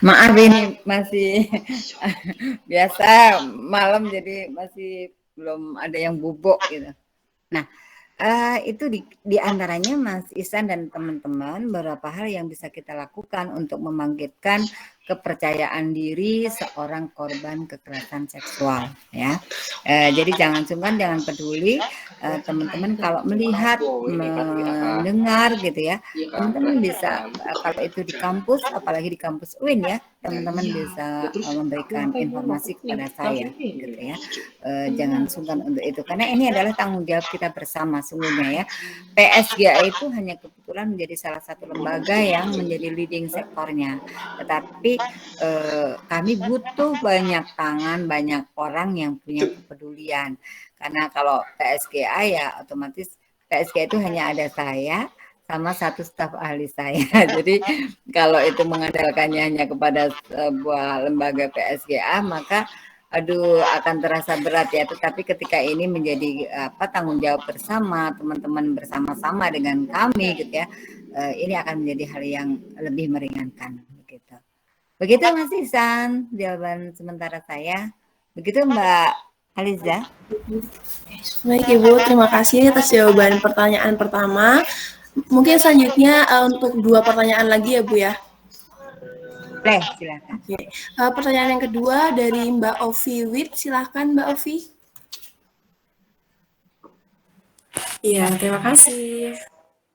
Maaf ini masih biasa malam jadi masih belum ada yang bubuk gitu. Nah, itu di antaranya Mas Ihsan dan teman-teman beberapa hal yang bisa kita lakukan untuk membangkitkan kepercayaan diri seorang korban kekerasan seksual ya. Jadi jangan sungkan, jangan peduli teman-teman kalau melihat, mendengar gitu ya, teman-teman bisa kalau itu di kampus, apalagi di kampus UIN ya, teman-teman bisa memberikan informasi kepada saya gitu ya. Jangan sungkan untuk itu karena ini adalah tanggung jawab kita bersama sungguhnya ya. PSGA itu hanya kebetulan menjadi salah satu lembaga yang menjadi leading sektornya, tetapi kami butuh banyak tangan, banyak orang yang punya kepedulian. Karena kalau PSGA ya otomatis PSGA itu hanya ada saya sama satu staf ahli saya. Jadi kalau itu mengandalkannya hanya kepada sebuah lembaga PSGA maka aduh akan terasa berat ya. Tetapi ketika ini menjadi tanggung jawab bersama, teman-teman bersama-sama dengan kami gitu ya, ini akan menjadi hal yang lebih meringankan gitu. Begitu Mas Ihsan, jawaban sementara saya. Begitu Mbak Aliza. Baik Ibu, terima kasih atas jawaban pertanyaan pertama. Mungkin selanjutnya untuk 2 pertanyaan lagi ya Bu ya. Boleh, silakan. Oke. Pertanyaan yang kedua dari Mbak Ovi Wit, silakan Mbak Ovi. Iya, terima kasih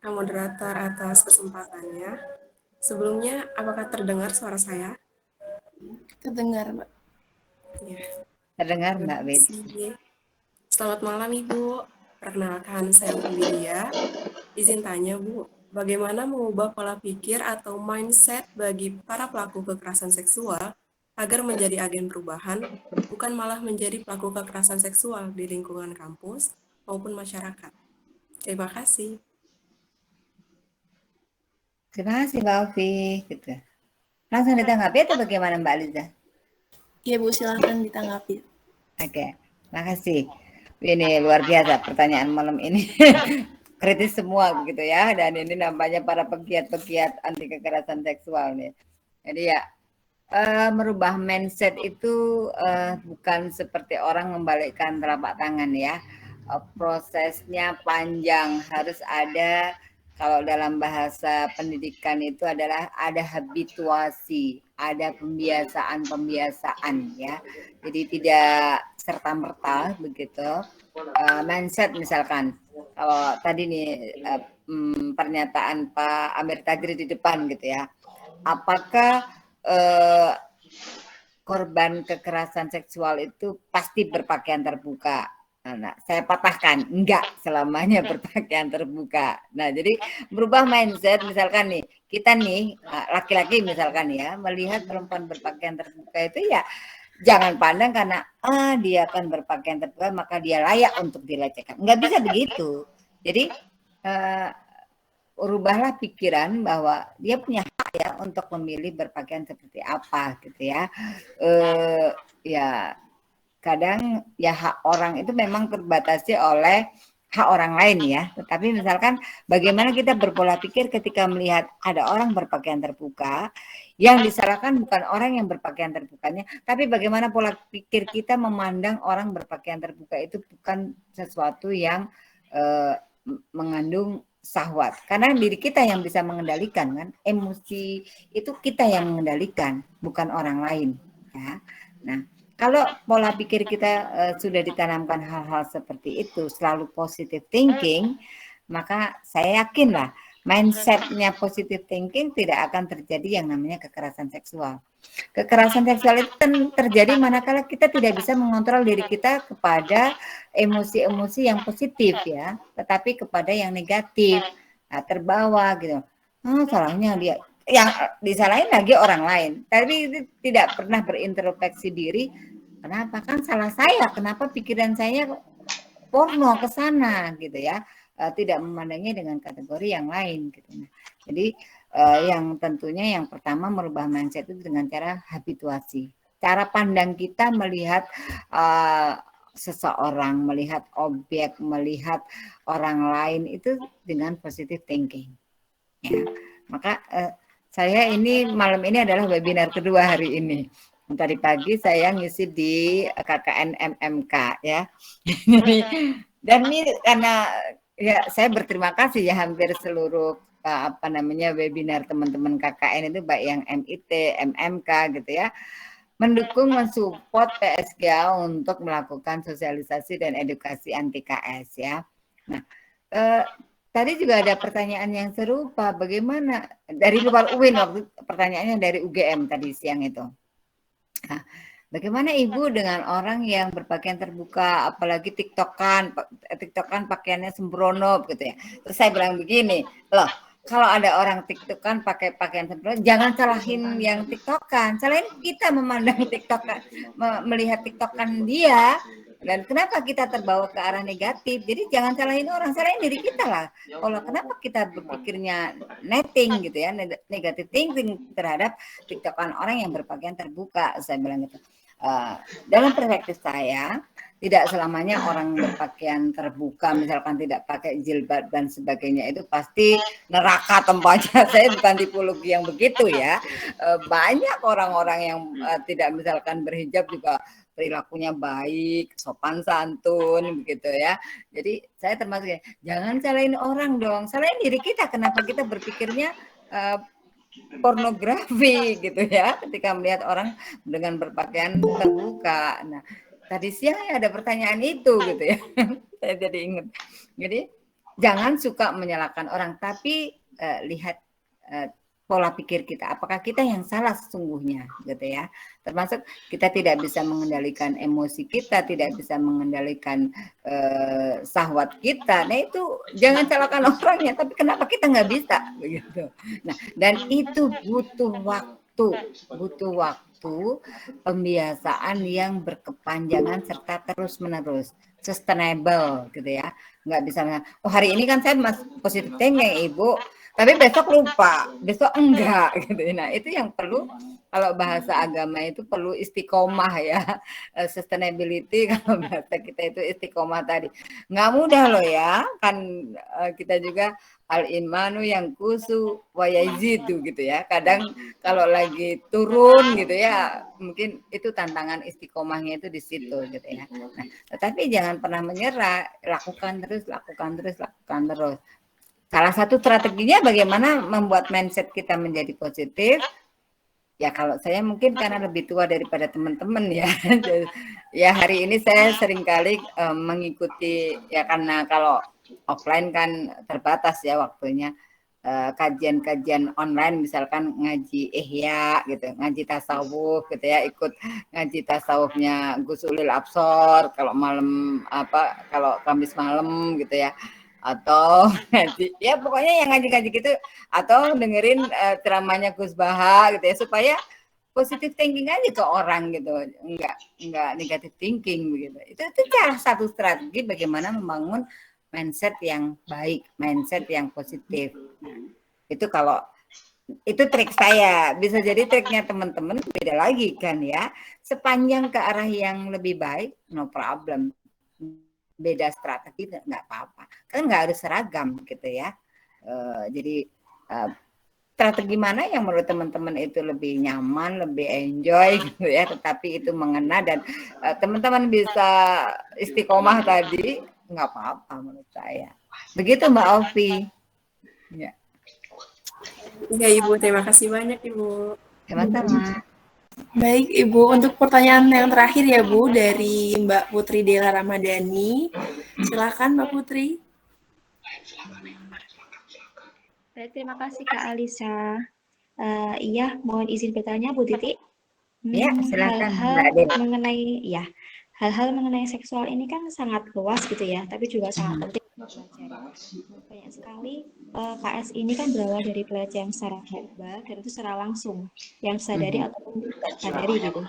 moderator atas kesempatannya. Sebelumnya, apakah terdengar suara saya? Terdengar, Mbak. Ya. Terdengar Mbak Wit. Selamat malam Ibu. Perkenalkan saya Widya. Izin tanya Bu, bagaimana mengubah pola pikir atau mindset bagi para pelaku kekerasan seksual agar menjadi agen perubahan, bukan malah menjadi pelaku kekerasan seksual di lingkungan kampus maupun masyarakat? Terima kasih. Terima kasih Mbak Ovi. Gitu. Langsung ditanggapi atau bagaimana Mbak Aliza? Iya Bu, silahkan ditanggapi. Oke, makasih. Ini luar biasa pertanyaan malam ini. Kritis semua begitu ya, dan ini nampaknya para pegiat-pegiat anti kekerasan seksual nih. Jadi ya merubah mindset itu bukan seperti orang membalikkan telapak tangan ya. Prosesnya panjang, harus ada kalau dalam bahasa pendidikan itu adalah ada habituasi, ada pembiasaan-pembiasaan ya. Jadi tidak serta-merta begitu. Mindset misalkan, kalau tadi nih pernyataan Pak Amir Tajri di depan gitu ya, apakah korban kekerasan seksual itu pasti berpakaian terbuka? Nah, saya patahkan, enggak selamanya berpakaian terbuka. Nah, jadi berubah mindset, misalkan nih, kita nih laki-laki misalkan ya, melihat perempuan berpakaian terbuka itu ya jangan pandang karena dia akan berpakaian terbuka maka dia layak untuk dilecehkan. Enggak bisa begitu. Jadi rubahlah pikiran bahwa dia punya hak ya untuk memilih berpakaian seperti apa gitu ya. Ya kadang ya hak orang itu memang terbatasi oleh hak orang lain ya. Tetapi misalkan bagaimana kita berpola pikir ketika melihat ada orang berpakaian terbuka, yang disalahkan bukan orang yang berpakaian terbukanya, tapi bagaimana pola pikir kita memandang orang berpakaian terbuka itu bukan sesuatu yang mengandung syahwat. Karena diri kita yang bisa mengendalikan kan, emosi itu kita yang mengendalikan, bukan orang lain ya. Nah, kalau pola pikir kita sudah ditanamkan hal-hal seperti itu, selalu positive thinking, maka saya yakinlah mindsetnya positive thinking tidak akan terjadi yang namanya kekerasan seksual. Kekerasan seksual itu terjadi manakala kita tidak bisa mengontrol diri kita kepada emosi-emosi yang positif ya, tetapi kepada yang negatif, terbawa gitu. Salahnya dia, yang disalahin lagi orang lain, tapi tidak pernah berintrospeksi diri. Kenapa? Kan salah saya. Kenapa pikiran saya porno ke sana gitu ya? Tidak memandangnya dengan kategori yang lain gitu. Nah, jadi yang tentunya yang pertama merubah mindset itu dengan cara habituasi. Cara pandang kita melihat seseorang, melihat objek, melihat orang lain itu dengan positive thinking. Ya, maka Saya ini malam ini adalah webinar kedua hari ini. Tadi pagi saya ngisi di KKN MMK ya. Dan ini karena ya saya berterima kasih ya hampir seluruh webinar teman-teman KKN itu baik yang MIT, MMK gitu ya, mendukung mensupport PSGA untuk melakukan sosialisasi dan edukasi anti KS ya. Nah, tadi juga ada pertanyaan yang serupa, bagaimana dari luar UIN, waktu pertanyaannya dari UGM tadi siang itu. Nah, bagaimana Ibu dengan orang yang berpakaian terbuka, apalagi TikTokan pakaiannya sembrono gitu ya. Terus saya bilang begini, loh, kalau ada orang TikTokan pakai pakaian sembrono, jangan salahin yang TikTokan, salahin kita memandang TikTokan, melihat TikTokan dia. Dan kenapa kita terbawa ke arah negatif? Jadi jangan salahin orang, salahin diri kita lah. Kalau kenapa kita berpikirnya netting gitu ya, negatif thinking terhadap TikTokan orang yang berpakaian terbuka, saya bilang gitu. Dalam perspektif saya, tidak selamanya orang berpakaian terbuka, misalkan tidak pakai jilbab dan sebagainya, itu pasti neraka tempatnya. Saya bukan tipologi yang begitu ya. Banyak orang-orang yang tidak misalkan berhijab juga perilakunya baik, sopan santun begitu ya. Jadi saya termasuk jangan salahin orang dong, salahin diri kita. Kenapa kita berpikirnya pornografi gitu ya ketika melihat orang dengan berpakaian terbuka. Nah, tadi siang ada pertanyaan itu gitu ya. Saya jadi ingat. Jadi jangan suka menyalahkan orang, tapi lihat pola pikir kita, apakah kita yang salah sesungguhnya gitu ya. Termasuk kita tidak bisa mengendalikan emosi kita, tidak bisa mengendalikan syahwat kita. Nah itu jangan salahkan orangnya, tapi kenapa kita nggak bisa begitu. Nah, dan itu butuh waktu pembiasaan yang berkepanjangan serta terus menerus, sustainable gitu ya. Nggak bisa, oh hari ini kan saya positif thinking Ibu, tapi besok lupa, besok enggak gitu. Nah itu yang perlu, kalau bahasa agama itu perlu istiqomah ya, sustainability kalau bahasa kita itu istiqomah tadi. Nggak mudah loh ya, kan kita juga al-imanu yang kusu wayazidu gitu ya. Kadang kalau lagi turun gitu ya, mungkin itu tantangan istiqomahnya itu di situ gitu ya. Nah, tetapi jangan pernah menyerah, lakukan terus. Salah satu strateginya bagaimana membuat mindset kita menjadi positif. Ya kalau saya mungkin karena lebih tua daripada teman-teman ya. Ya hari ini saya seringkali mengikuti ya, karena kalau offline kan terbatas ya waktunya, kajian-kajian online, misalkan ngaji ihya gitu, ngaji tasawuf gitu ya, ikut ngaji tasawufnya Gus Ulil Absor kalau malam kalau Kamis malam gitu ya, atau ngaji ya pokoknya yang ngaji-ngaji gitu, atau dengerin ceramahnya Gus Baha gitu ya, supaya positive thinking aja ke orang gitu, enggak negative thinking begitu. Itu salah satu strategi bagaimana membangun mindset yang baik, mindset yang positif. Nah, itu kalau itu trik saya, bisa jadi triknya teman-teman beda lagi kan ya. Sepanjang ke arah yang lebih baik, no problem. Beda strategi nggak apa-apa, kan nggak harus seragam gitu ya. Jadi strategi mana yang menurut teman-teman itu lebih nyaman, lebih enjoy gitu ya, tetapi itu mengena dan teman-teman bisa istiqomah tadi, nggak apa-apa menurut saya. Begitu Mbak Ovi. Ya. Ya Ibu, terima kasih banyak Ibu. Sama-sama. Baik Ibu, untuk pertanyaan yang terakhir ya Bu, dari Mbak Putri Dela Ramadhani. Silakan Mbak Putri. Baik, terima kasih Kak Alisa. Iya, mohon izin bertanya Bu Titi. Ya, silakan hal-hal mengenai seksual ini kan sangat luas gitu ya, tapi juga sangat penting dipelajari. Banyak sekali KS ini kan berawal dari pelecehan secara verbal dan itu secara langsung, yang sadari ataupun tidak sadari gitu.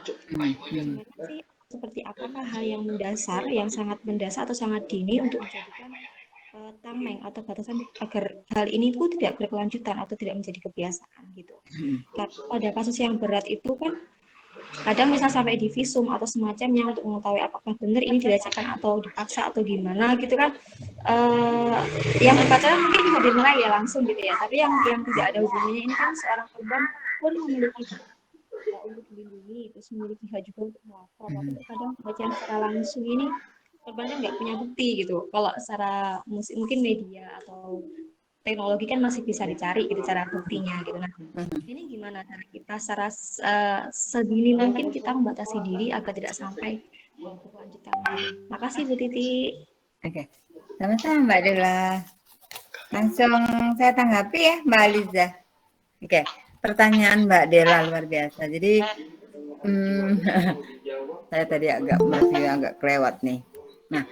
Sih, seperti apakah hal yang mendasar, yang sangat mendasar atau sangat dini untuk dijadikan tameng atau batasan agar hal ini pun tidak berkelanjutan atau tidak menjadi kebiasaan gitu. Karena pada kasus yang berat itu kan kadang misal sampai di visum atau semacamnya untuk mengetahui apakah benar ini dilecehkan atau dipaksa atau gimana gitu kan. Yang berpacaran mungkin bisa dinilai ya langsung gitu ya, tapi yang tidak ada hubungannya ini kan seorang korban pun memiliki hak untuk dilindungi, terus memiliki hak juga untuk melapor. Tapi terkadang pelecehan secara langsung ini korbannya nggak punya bukti gitu. Kalau secara mungkin media atau teknologi kan masih bisa dicari gitu cara buktinya gitu. Nah, ini gimana cara kita secara sedini mungkin kita membatasi diri agar tidak sampai berkelanjutan. Makasih Bu Titi. Oke, sama-sama Mbak Dela. Langsung saya tanggapi ya Mbak Aliza. Oke, pertanyaan Mbak Dela luar biasa. Jadi saya tadi masih agak kelewat nih. Nah,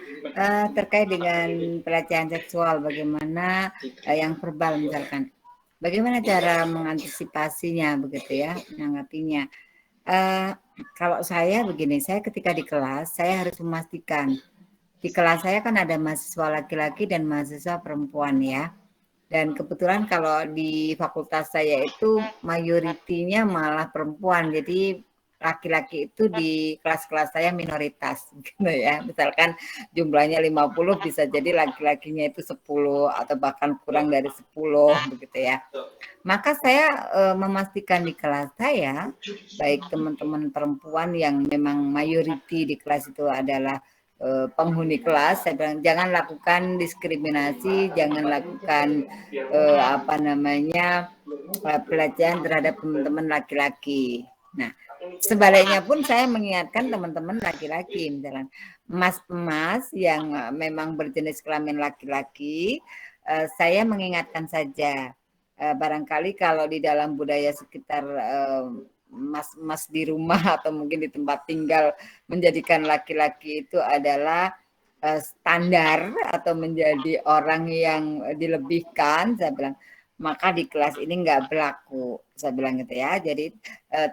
terkait dengan pelecehan seksual, bagaimana yang verbal misalkan, bagaimana cara mengantisipasinya begitu ya, menanggapinya. Kalau saya begini, saya ketika di kelas, saya harus memastikan di kelas saya kan ada mahasiswa laki-laki dan mahasiswa perempuan ya. Dan kebetulan kalau di fakultas saya itu mayoritinya malah perempuan, jadi laki-laki itu di kelas-kelas saya minoritas gitu ya. Misalkan jumlahnya 50 bisa jadi laki-lakinya itu 10 atau bahkan kurang dari 10 begitu ya. Maka saya memastikan di kelas saya baik teman-teman perempuan yang memang mayoriti di kelas itu adalah penghuni kelas, saya bilang jangan lakukan diskriminasi, jangan lakukan pelecehan terhadap teman-teman laki-laki. Nah, sebaliknya pun saya mengingatkan teman-teman laki-laki, misalnya emas-emas yang memang berjenis kelamin laki-laki, saya mengingatkan saja, barangkali kalau di dalam budaya sekitar mas di rumah atau mungkin di tempat tinggal menjadikan laki-laki itu adalah standar atau menjadi orang yang dilebihkan, saya bilang maka di kelas ini nggak berlaku, saya bilang gitu ya. Jadi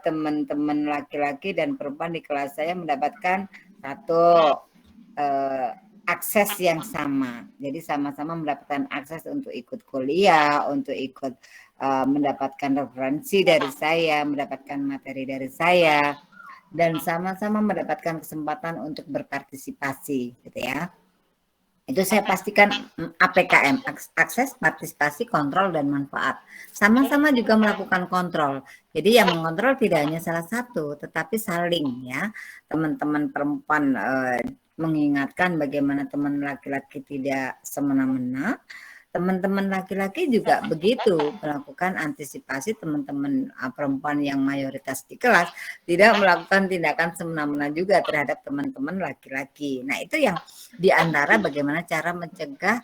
teman-teman laki-laki dan perempuan di kelas saya mendapatkan satu akses yang sama, jadi sama-sama mendapatkan akses untuk ikut kuliah, untuk ikut mendapatkan referensi dari saya, mendapatkan materi dari saya, dan sama-sama mendapatkan kesempatan untuk berpartisipasi, gitu ya. Itu saya pastikan APKM, akses, partisipasi, kontrol, dan manfaat. Sama-sama juga melakukan kontrol. Jadi yang mengontrol tidak hanya salah satu, tetapi saling ya. Teman-teman perempuan mengingatkan bagaimana teman laki-laki tidak semena-mena. Teman-teman laki-laki juga begitu melakukan antisipasi teman-teman perempuan yang mayoritas di kelas tidak melakukan tindakan semena-mena juga terhadap teman-teman laki-laki. Nah, itu yang diantara bagaimana cara mencegah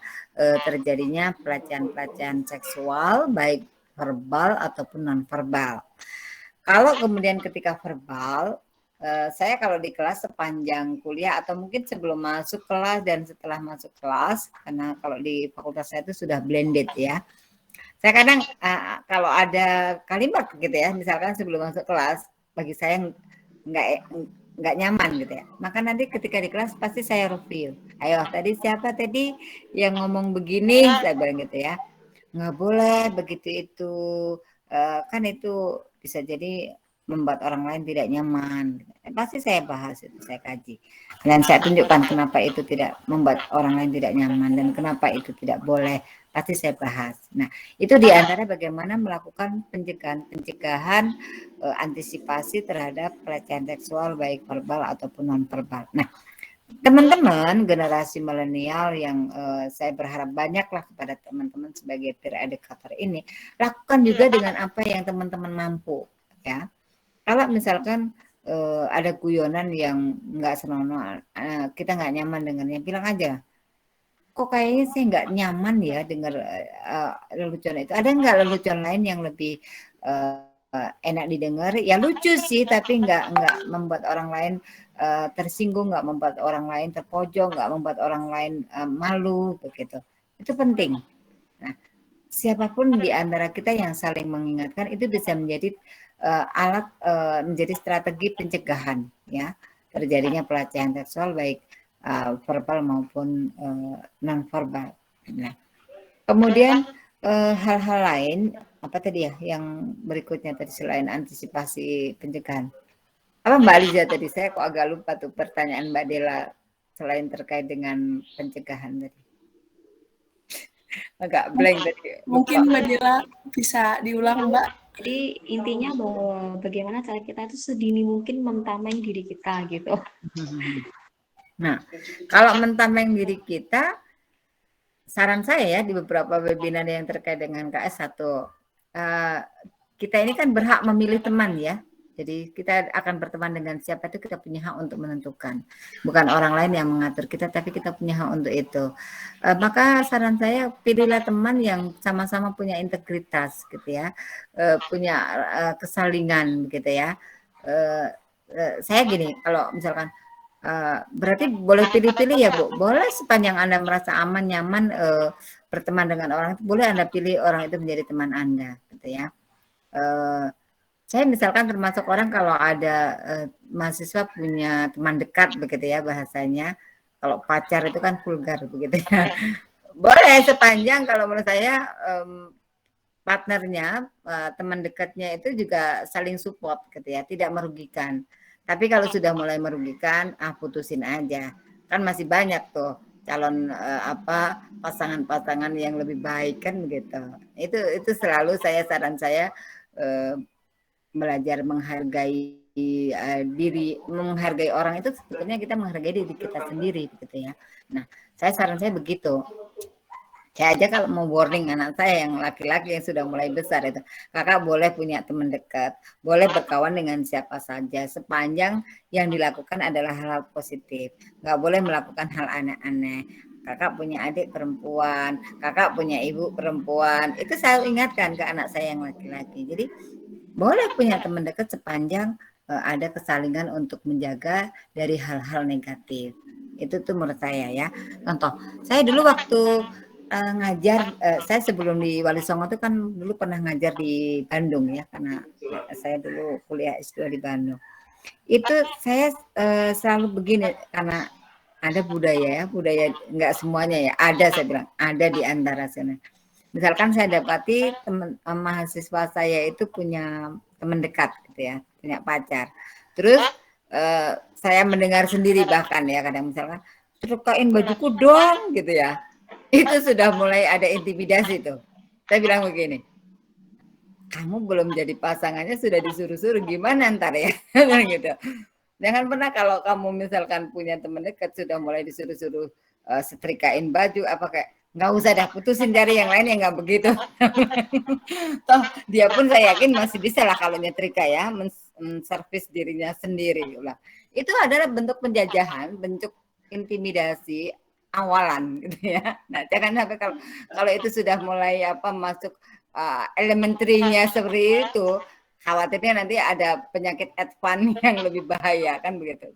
terjadinya pelecehan-pelecehan seksual baik verbal ataupun non-verbal. Kalau kemudian ketika verbal, saya kalau di kelas sepanjang kuliah atau mungkin sebelum masuk kelas dan setelah masuk kelas, karena kalau di fakultas saya itu sudah blended ya. Saya kadang kalau ada kalimat gitu ya, misalkan sebelum masuk kelas, bagi saya nggak nyaman gitu ya. Maka nanti ketika di kelas pasti saya review. Ayo tadi siapa tadi yang ngomong begini, saya bilang gitu ya. Nggak boleh begitu itu, kan itu bisa jadi membuat orang lain tidak nyaman. Pasti saya bahas itu, saya kaji. Dan saya tunjukkan kenapa itu tidak membuat orang lain tidak nyaman dan kenapa itu tidak boleh. Pasti saya bahas. Nah, itu diantara bagaimana melakukan pencegahan antisipasi terhadap pelecehan seksual baik verbal ataupun non verbal. Nah, teman-teman generasi milenial yang saya berharap banyaklah kepada teman-teman sebagai peer educator ini, lakukan juga dengan apa yang teman-teman mampu ya. Kalau misalkan ada guyonan yang nggak senonoh, kita nggak nyaman dengarnya, bilang aja, kok kayaknya sih nggak nyaman ya dengar lelucon itu. Ada nggak lelucon lain yang lebih enak didengar? Ya lucu sih, tapi nggak membuat orang lain tersinggung, nggak membuat orang lain terpojok, nggak membuat orang lain malu, begitu. Itu penting. Nah, siapapun di antara kita yang saling mengingatkan itu bisa menjadi alat, menjadi strategi pencegahan ya terjadinya pelecehan seksual baik verbal maupun non verbal. Nah, kemudian hal-hal lain apa tadi ya yang berikutnya tadi selain antisipasi pencegahan? Apa Mbak Aliza tadi? Saya kok agak lupa tuh pertanyaan Mbak Dela selain terkait dengan pencegahan tadi. Agak blank tadi. Mungkin Lupa. Mbak Dela bisa diulang, Mbak. Jadi intinya bahwa bagaimana cara kita itu sedini mungkin mentameng diri kita gitu. Nah, kalau mentameng diri kita, saran saya ya di beberapa webinar yang terkait dengan KS1, kita ini kan berhak memilih teman ya. Jadi kita akan berteman dengan siapa itu kita punya hak untuk menentukan. Bukan orang lain yang mengatur kita, tapi kita punya hak untuk itu. Maka saran saya pilihlah teman yang sama-sama punya integritas gitu ya, punya kesalingan gitu ya. Saya gini, kalau misalkan berarti boleh pilih-pilih ya Bu, boleh sepanjang Anda merasa aman, nyaman berteman dengan orang itu, boleh Anda pilih orang itu menjadi teman Anda gitu ya. Saya misalkan termasuk orang kalau ada mahasiswa punya teman dekat begitu ya bahasanya, kalau pacar itu kan vulgar begitu ya. Boleh sepanjang kalau menurut saya partnernya, teman dekatnya itu juga saling support gitu ya, tidak merugikan. Tapi kalau sudah mulai merugikan, putusin aja. Kan masih banyak tuh calon pasangan-pasangan yang lebih baik kan begitu. Itu selalu saran saya belajar menghargai diri, menghargai orang itu sebetulnya kita menghargai diri kita sendiri gitu ya. Nah, saran saya begitu. Saya aja kalau mau warning anak saya yang laki-laki yang sudah mulai besar itu, kakak boleh punya teman dekat, boleh berkawan dengan siapa saja sepanjang yang dilakukan adalah hal positif. Nggak boleh melakukan hal aneh-aneh. Kakak punya adik perempuan, kakak punya ibu perempuan, itu saya ingatkan ke anak saya yang laki-laki. Jadi boleh punya teman dekat sepanjang ada kesalingan untuk menjaga dari hal-hal negatif. Itu tuh menurut saya ya. Contoh, saya dulu waktu ngajar, saya sebelum di Wali Songo itu kan dulu pernah ngajar di Bandung ya, karena saya dulu kuliah S2 di Bandung. Itu saya selalu begini, karena ada budaya nggak semuanya ya, ada saya bilang, ada di antara sana. Misalkan saya dapati teman mahasiswa saya itu punya teman dekat gitu ya, punya pacar. Terus saya mendengar sendiri bahkan ya kadang misalkan setrikain bajuku dong gitu ya. Itu sudah mulai ada intimidasi tuh. Saya bilang begini, kamu belum jadi pasangannya sudah disuruh-suruh gimana ntar ya gitu. Jangan pernah kalau kamu misalkan punya teman dekat sudah mulai disuruh-suruh setrikain baju apa kayak nggak usah dah putusin cari yang lain yang nggak begitu. Toh dia pun saya yakin masih bisa lah kalau nyetrika ya menservis dirinya sendiri lah. Itu adalah bentuk penjajahan, bentuk intimidasi awalan gitu ya. Nah jangan sampai kalau itu sudah mulai masuk elementernya seperti itu, khawatirnya nanti ada penyakit advance yang lebih bahaya kan begitu.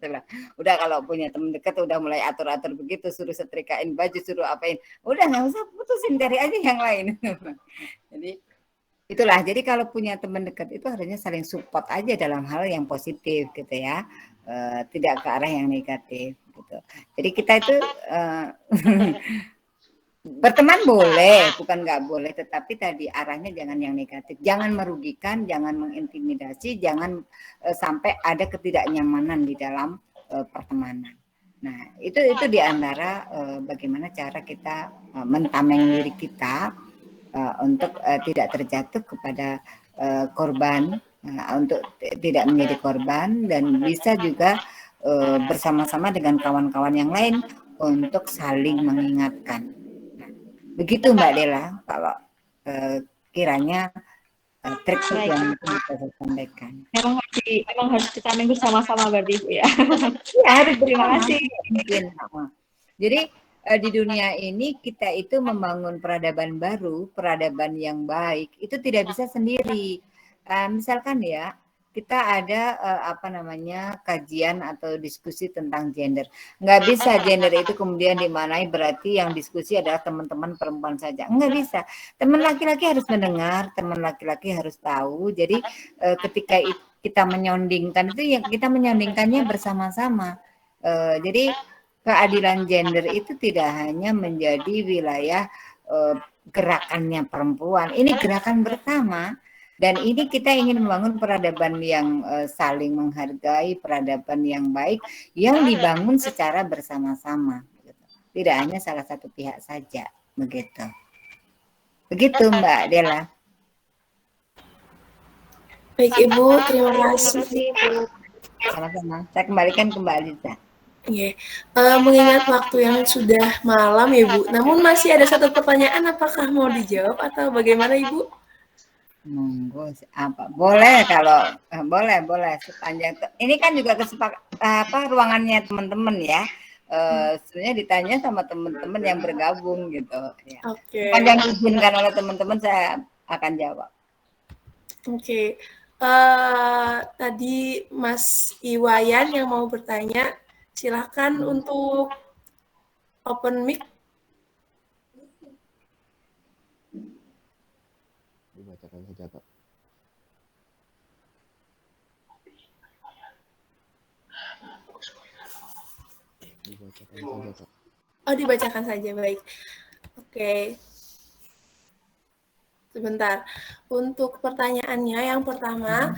Udah kalau punya teman dekat udah mulai atur-atur begitu, suruh setrikain baju, suruh apain, udah nggak usah putusin, cari aja yang lain. Jadi itulah, jadi kalau punya teman dekat itu harusnya saling support aja dalam hal yang positif gitu ya, tidak ke arah yang negatif gitu. Jadi kita itu berteman boleh, bukan nggak boleh, tetapi tadi arahnya jangan yang negatif, jangan merugikan, jangan mengintimidasi, jangan sampai ada ketidaknyamanan di dalam pertemanan. Nah, itu diantara bagaimana cara kita mentameng diri kita untuk tidak terjatuh kepada korban, untuk tidak menjadi korban, dan bisa juga bersama-sama dengan kawan-kawan yang lain untuk saling mengingatkan. Begitu Mbak Dela, kalau kiranya trik yang bisa saya sampaikan. Memang harus ditameng bersama-sama berarti Bu ya. Ya, harus Terima kasih. Jadi di dunia ini kita itu membangun peradaban baru, peradaban yang baik, itu tidak bisa sendiri. Misalkan ya, kita ada kajian atau diskusi tentang gender. Nggak bisa gender itu kemudian dimaknai berarti yang diskusi adalah teman-teman perempuan saja. Nggak bisa. Teman laki-laki harus mendengar, teman laki-laki harus tahu. Jadi ketika kita menyondingkan itu, ya kita menyondingkannya bersama-sama. Jadi keadilan gender itu tidak hanya menjadi wilayah gerakannya perempuan. Ini gerakan bersama. Dan ini kita ingin membangun peradaban yang saling menghargai, peradaban yang baik, yang dibangun secara bersama-sama. Tidak hanya salah satu pihak saja, begitu. Begitu Mbak Dela. Baik Ibu, terima kasih. Sama-sama. Saya kembalikan ke Mbak Aliza. Iya. Mengingat waktu yang sudah malam ya Bu, namun masih ada satu pertanyaan, apakah mau dijawab atau bagaimana Ibu? Monggo apa? Boleh kalau boleh sepanjang ini kan juga ruangannya teman-teman ya. Sebenarnya ditanya sama teman-teman yang bergabung gitu ya. Oke. Sepanjang diizinkan oleh teman-teman saya akan jawab. Oke. Tadi Mas Iwayan yang mau bertanya, silakan untuk open mic. Dibacakan saja, Kak. Dibacakan saja, Kak. Oh, dibacakan saja, baik. Oke. Sebentar. Untuk pertanyaannya yang pertama,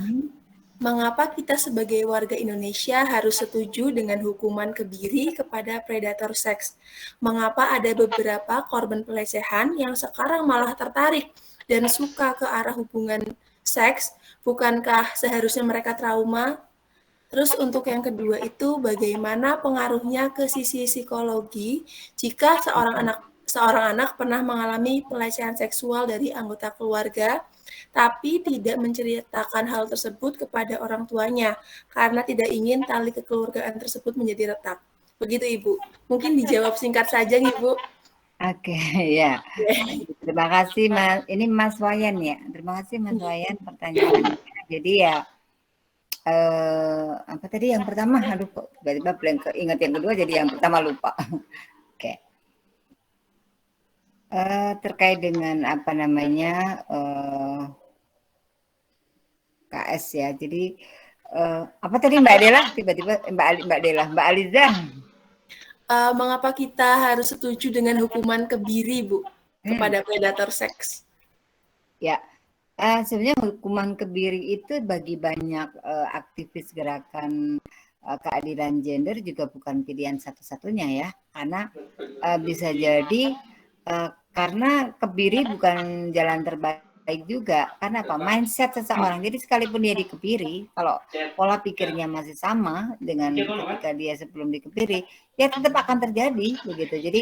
mengapa kita sebagai warga Indonesia harus setuju dengan hukuman kebiri kepada predator seks? Mengapa ada beberapa korban pelecehan yang sekarang malah tertarik dan suka ke arah hubungan seks? Bukankah seharusnya mereka trauma? Terus untuk yang kedua itu bagaimana pengaruhnya ke sisi psikologi jika seorang anak pernah mengalami pelecehan seksual dari anggota keluarga tapi tidak menceritakan hal tersebut kepada orang tuanya karena tidak ingin tali kekeluargaan tersebut menjadi retak. Begitu Ibu. Mungkin dijawab singkat saja Ibu. Oke, ya. Terima kasih Mas. Ini Mas Wayan ya. Terima kasih Mas Wayan pertanyaannya. Jadi ya apa tadi yang pertama? Aduh kok tiba-tiba blank, ingat yang kedua jadi yang pertama lupa. Oke. Terkait dengan apa namanya KS ya. Jadi apa tadi Mbak Dela? Tiba-tiba Mbak Aliza. Mengapa kita harus setuju dengan hukuman kebiri, Bu, kepada predator seks? Ya, sebenarnya hukuman kebiri itu bagi banyak aktivis gerakan keadilan gender juga bukan pilihan satu-satunya ya, karena bisa jadi karena kebiri bukan jalan terbaik juga. Karena apa? Mindset seseorang. Jadi sekalipun dia dikebiri, kalau pola pikirnya masih sama dengan ketika dia sebelum dikebiri, ya tetap akan terjadi begitu. Jadi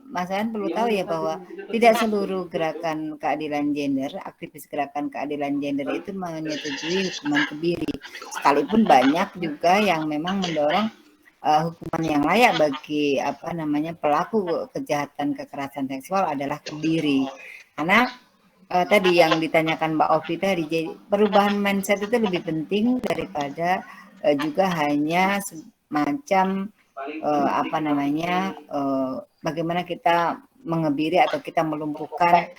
Mas An perlu tahu ya bahwa tidak seluruh gerakan keadilan gender, aktivis gerakan keadilan gender itu menyetujui hukuman kebiri. Sekalipun banyak juga yang memang mendorong hukuman yang layak bagi apa namanya pelaku kejahatan kekerasan seksual adalah kebiri. Karena tadi yang ditanyakan Mbak Ovi tadi, jadi perubahan mindset itu lebih penting daripada juga hanya semacam apa namanya bagaimana kita mengebiri atau kita melumpuhkan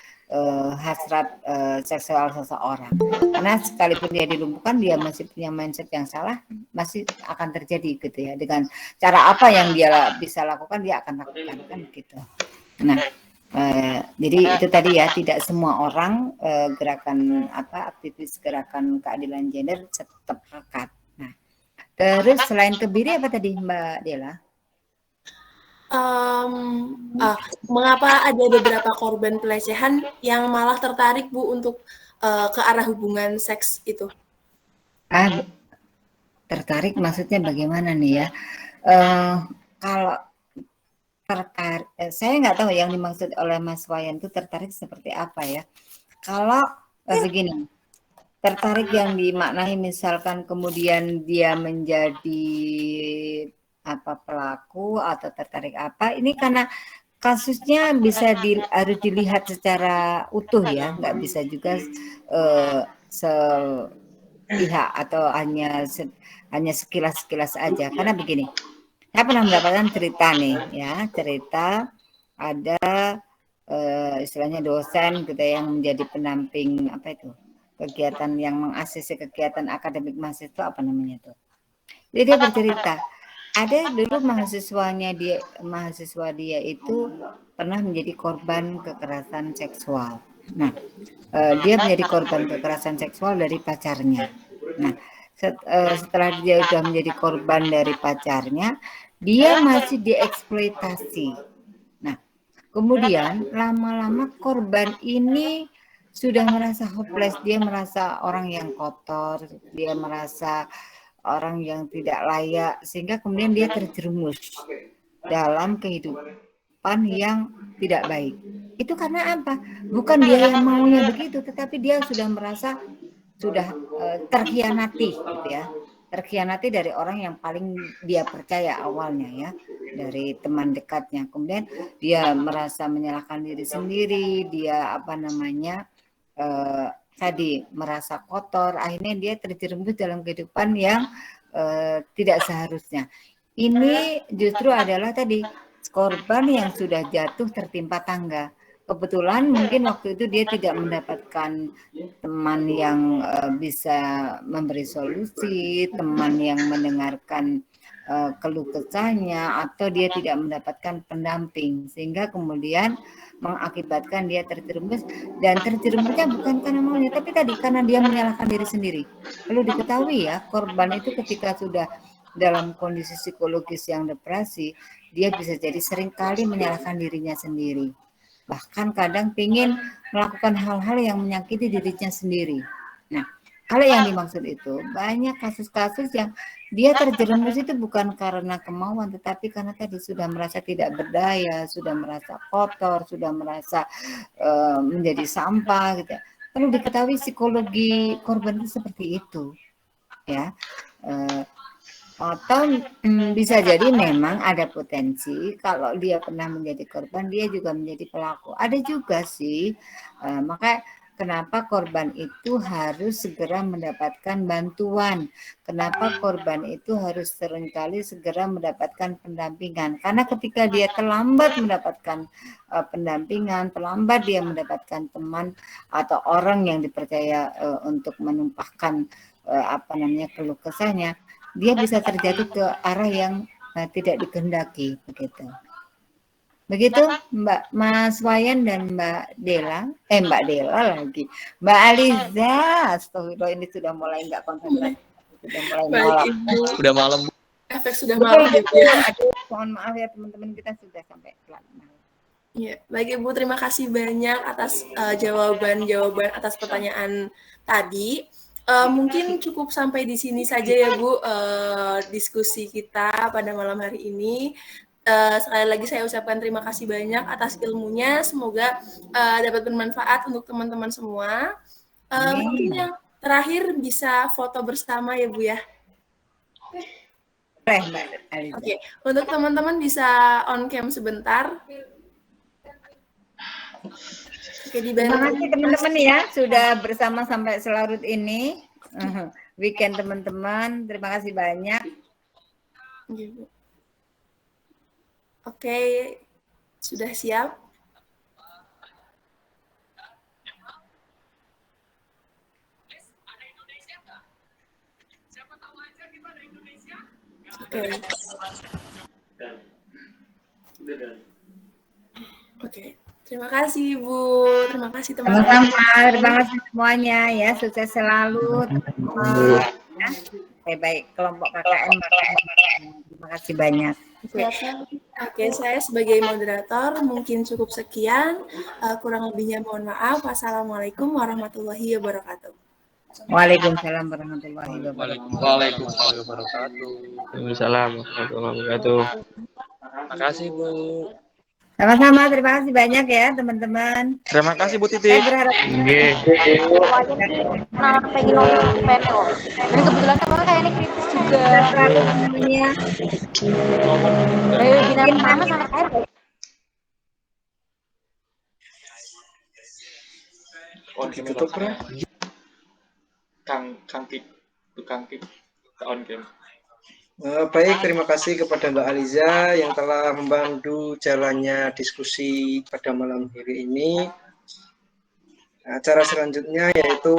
hasrat seksual seseorang. Karena sekalipun dia dilumpuhkan, dia masih punya mindset yang salah, masih akan terjadi gitu ya. Dengan cara apa yang dia bisa lakukan, dia akan lakukan kan gitu. Nah, jadi itu tadi ya, tidak semua orang gerakan apa aktivis gerakan keadilan gender tetap rekat. Nah, terus selain kebiri apa tadi Mbak Dela? Mengapa ada beberapa korban pelecehan yang malah tertarik Bu untuk ke arah hubungan seks itu? Tertarik maksudnya bagaimana nih ya? Kalau tertarik, saya nggak tahu yang dimaksud oleh Mas Wayan itu tertarik seperti apa ya. Kalau begini, tertarik yang dimaknai misalkan kemudian dia menjadi apa pelaku atau tertarik apa, ini karena kasusnya bisa harus dilihat secara utuh ya, nggak bisa juga sepihak atau hanya sekilas-sekilas aja. Karena begini, saya pernah mendapatkan cerita nih ya, cerita ada istilahnya dosen gitu yang menjadi pendamping apa itu kegiatan yang mengasisi kegiatan akademik mahasiswa apa namanya tuh. Jadi dia bercerita ada dulu mahasiswa dia itu pernah menjadi korban kekerasan seksual. Nah, dia menjadi korban kekerasan seksual dari pacarnya. Nah, setelah dia sudah menjadi korban dari pacarnya, dia masih dieksploitasi. Nah, kemudian lama-lama korban ini sudah merasa hopeless, dia merasa orang yang kotor, dia merasa orang yang tidak layak, sehingga kemudian dia terjerumus dalam kehidupan yang tidak baik. Itu karena apa? Bukan dia yang maunya begitu, tetapi dia sudah merasa sudah terkhianati gitu ya. Terkhianati dari orang yang paling dia percaya awalnya ya, dari teman dekatnya. Kemudian dia merasa menyalahkan diri sendiri, dia tadi merasa kotor, akhirnya dia terjerumus dalam kehidupan yang tidak seharusnya. Ini justru adalah tadi korban yang sudah jatuh tertimpa tangga. Kebetulan mungkin waktu itu dia tidak mendapatkan teman yang bisa memberi solusi, teman yang mendengarkan keluh kesahnya, atau dia tidak mendapatkan pendamping, sehingga kemudian mengakibatkan dia terjerumus, dan terjerumusnya bukan karena maunya, tapi tadi karena dia menyalahkan diri sendiri. Perlu diketahui ya, korban itu ketika sudah dalam kondisi psikologis yang depresi, dia bisa jadi seringkali menyalahkan dirinya sendiri. Bahkan kadang ingin melakukan hal-hal yang menyakiti dirinya sendiri. Nah, kalau yang dimaksud itu, banyak kasus-kasus yang dia terjerumus itu bukan karena kemauan, tetapi karena tadi sudah merasa tidak berdaya, sudah merasa kotor, sudah merasa menjadi sampah gitu. Perlu diketahui psikologi korban itu seperti itu, ya. Atau bisa jadi memang ada potensi kalau dia pernah menjadi korban, dia juga menjadi pelaku. Ada juga sih, maka kenapa korban itu harus segera mendapatkan bantuan. Kenapa korban itu harus seringkali segera mendapatkan pendampingan. Karena ketika dia terlambat mendapatkan pendampingan, terlambat dia mendapatkan teman atau orang yang dipercaya untuk menumpahkan keluh kesahnya, dia bisa terjatuh ke arah yang tidak dikehendaki begitu. Begitu Mbak Mas Wayan dan Mbak Dela, Mbak Aliza. Astagfirullah, ini sudah mulai nggak konsentrasi, sudah mulai malam. Sudah malam. Efek sudah malam ya, Bu. Aduh, mohon maaf ya teman-teman, kita sudah sampai pelan. Ya, baik Ibu, terima kasih banyak atas jawaban-jawaban atas pertanyaan tadi. Mungkin cukup sampai di sini saja ya Bu, diskusi kita pada malam hari ini. Sekali lagi saya ucapkan terima kasih banyak atas ilmunya, semoga dapat bermanfaat untuk teman-teman semua. Mungkin yang terakhir bisa foto bersama ya Bu ya. Oke, untuk teman-teman bisa on cam sebentar. Oke, terima kasih teman-teman ya, sudah bersama sampai selarut ini. Weekend teman-teman, terima kasih banyak. Oke, sudah siap? Oke. Terima kasih Ibu, terima kasih teman-teman. Terima kasih semuanya ya, sukses selalu teman-teman. Baik, kelompok KKN. Terima kasih banyak. Oke, saya sebagai moderator mungkin cukup sekian. Kurang lebihnya mohon maaf. Wassalamualaikum warahmatullahi wabarakatuh. Waalaikumsalam warahmatullahi wabarakatuh. Waalaikumsalam wabarakatuh. Waalaikumsalam warahmatullahi wabarakatuh. Terima kasih Bu. Sama-sama, terima kasih banyak ya teman-teman. Terima kasih Bu Saya Titi. berharap Nggih. pengen nonton panel. Dan kebetulan teman kayak ini kritis juga. semuanya. Dari webinar pertama sampai akhir. On cam tutup bro. Tukang kip on cam. Baik, terima kasih kepada Mbak Aliza yang telah membantu jalannya diskusi pada malam hari ini. Acara selanjutnya yaitu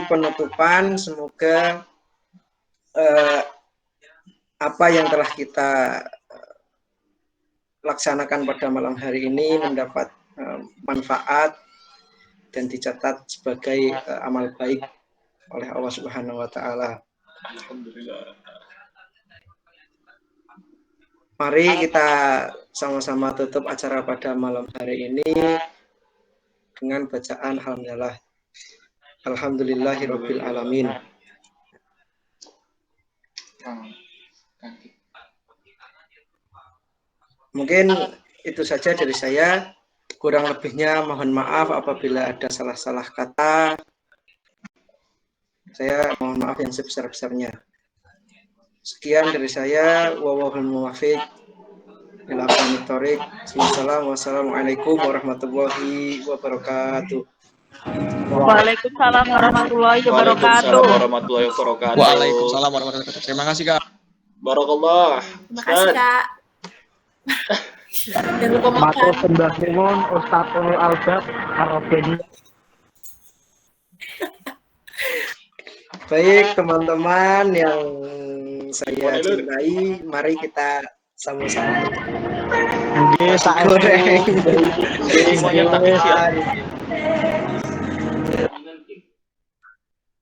penutupan. Semoga apa yang telah kita laksanakan pada malam hari ini mendapat manfaat dan dicatat sebagai amal baik oleh Allah Subhanahu wa taala. Alhamdulillah. Mari kita sama-sama tutup acara pada malam hari ini dengan bacaan alhamdulillah. Alhamdulillahirabbil alamin. Mungkin itu saja dari saya. Kurang lebihnya mohon maaf apabila ada salah-salah kata. Saya mohon maaf yang sebesar-besarnya. Sekian dari saya. Wallahul muwaffiq ila aqwamit thoriq. Wassalamualaikum warahmatullahi wabarakatuh. Waalaikumsalam warahmatullahi Waalaikumsalam wabarakatuh. warahmatullahi wabarakatuh. Waalaikumsalam warahmatullahi wabarakatuh. Terima kasih Kak. Barakallah. Terima kasih, Kak. Jangan lupa Matur makan. sembah nuwun Ustaz Nurul Albab Arabeni. Baik teman-teman yang saya cintai, mari kita sama-sama Nggih, sak goreng. Semuanya takut ya.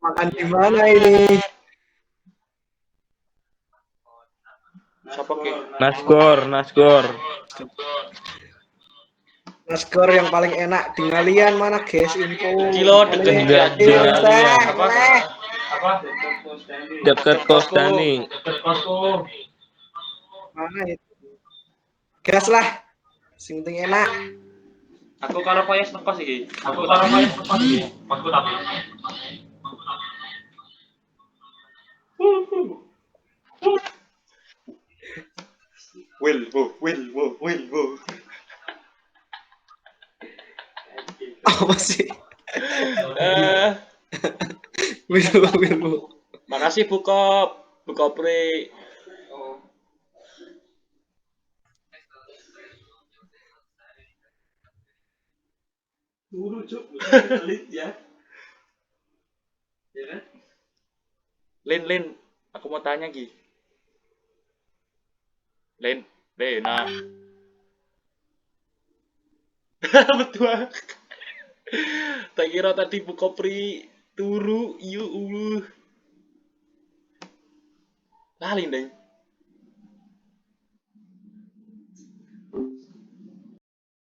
Makan di mana ini? Siapa ke? Nasgor. Nasgor yang paling enak di ngalian mana guys info? Kilo deket Apa? apa? Deket Kos Dani. Mana itu? Gas lah. Sing penting enak. Aku karo payas nepas iki. Wilbo. Apa sih? Wilbo. Makasih buka pre. Ya. Lin, aku mau tanya Gi. Lena. Betul. Tak kira tadi buka pri turu, lali deh.